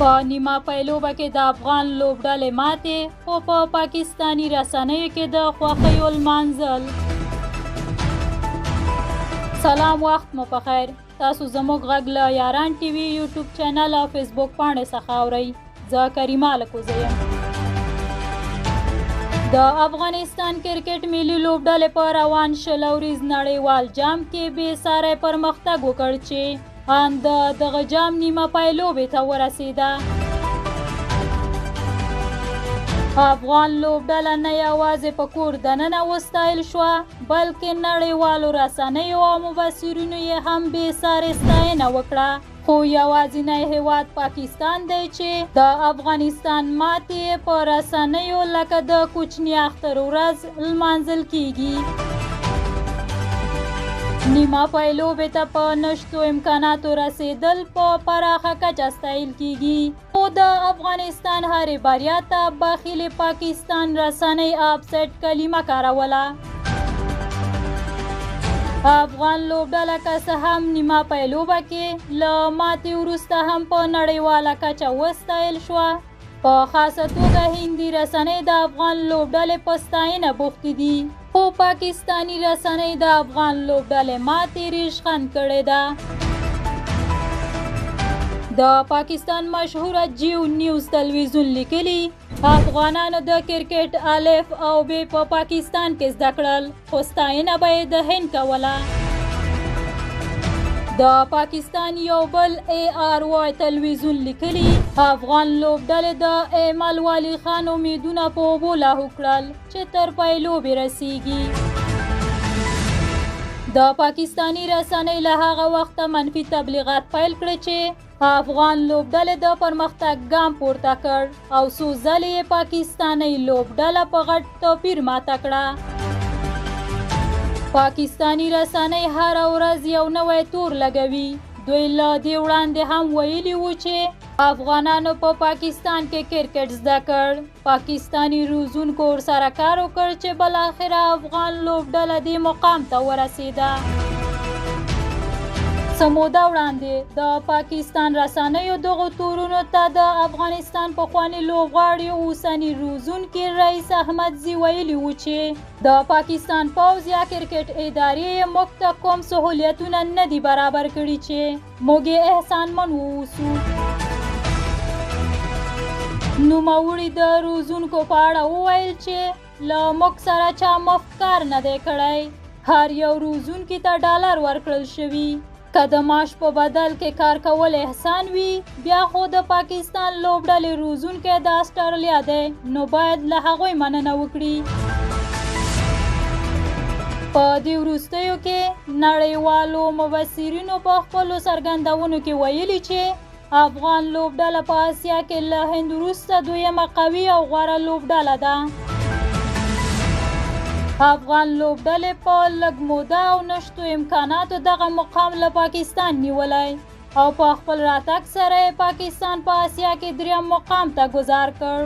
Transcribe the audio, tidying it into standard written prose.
په نیمه پیلوبه کې د افغان لوبډلې ماتې، خو په پاکستاني رسنیو کې د خوښیو لمانځل. سلام، وخت مو پخیر. تاسو زموږ غږ له یاران ټي وي یوټیوب چینل او فیسبوک پاڼې څخه اورئ. زه کریمه لکوزه یم. د افغانستان کرکټ ملي لوبډلې په روان شل اوریز نړیوال جام کې بې ساری پرمختګ وکړ چې ان دغه جام نیمه پایلوبې ته ورسېده. افغان لوبډله نه یوازې په کور دننه وستایل شوه، بلکې نړیوالو رسنیو او مبصرینو یې هم بې ساري ستاینه وکړه. خو یوازینی هیواد پاکستان دی چې د افغانستان ماتې په رسنیو لکه د کوچني اختر ورځ لمانځل کیږي. نیمه پایلوبې ته په نشتو امکاناتو رسېدل په پراخه کچه ستایل کیږي، خو د افغانستان هرې بریا ته بخیل پاکستان رسنۍ اپسیټ کلمه کاروله. افغان لوبډله که څه هم نیمه پیلوبه کې له ماتې وروسته هم په نړیواله کچه وستایل شوه. په خاصه توګه هندي رسنۍ د افغان لوبډلې په ستاینه بوختې دي، خو پاکستاني رسنۍ د افغان لوبډلې ماتې ریشخند کړې ده. د پاکستان مشهوره جیو نیوز تلویزیون لیکلي افغانانو د کرکټ الف او ب په پاکستان کې زده کړل، خو ستاینه به یې د هند کوله. د پاکستان یو بل ARY تلویزیون لیکلي افغان لوبډلې د ایمل والي خان امیدونه په اوبو لاهو کړل چې تر پایلوبې رسیږي. د پاکستاني رسنۍ له هغه وخته منفي تبلیغات پیل کړي چې افغان لوبډلې د پرمختګ ګام پورته کړ او څو ځلې یې پاکستاني لوبډله په غټ توپیر ماته کړه. پاکستاني رسنۍ هره ورځ یو نوی تور لګوي. دوی له دې وړاندې هم ویلي وو چې افغانانو په پاکستان کې کرکټ زده کړ. پاکستاني روزونکو ورسره کار وکړ چې بالاخره افغان لوبډله دې مقام ته ورسېده. څه موده وړاندې د پاکستان رسنیو دغو تورونو ته د افغانستان پخواني لوبغاړي اوسني روزونکي رئیس احمدزي ویلي وو چې د پاکستان پوځ یا کرکټ ادارې موږ ته کوم سهولیتونه نه دي برابر کړي چې موږ یې احسانمن واوسو. نوموړي د روزونکو په اړه وویل چې له موږ سره چا مفت کار نه دی کړی. هر یو روزونکي ته ډالر ورکړل شوي. که د معاش په بدل کې کار کول احسان وي، بیا خو د پاکستان لوبډلې روزونکی د اسټرالیا دی، نو باید له هغوی مننه وکړي. په دې وروستیو کې نړیوالو مبصرینو په خپلو څرګندونو کې ویلي چې افغان لوبډله په اسیا کې له هند وروسته دویمه قوي او غوره لوبډله ده. افغان لوبډلې په لږ موده او نشتو امکاناتو دغه مقام له پاکستان نیولی او په خپل راتګ سره پاکستان په اسیا کې دریم مقام ته ګذار کړ.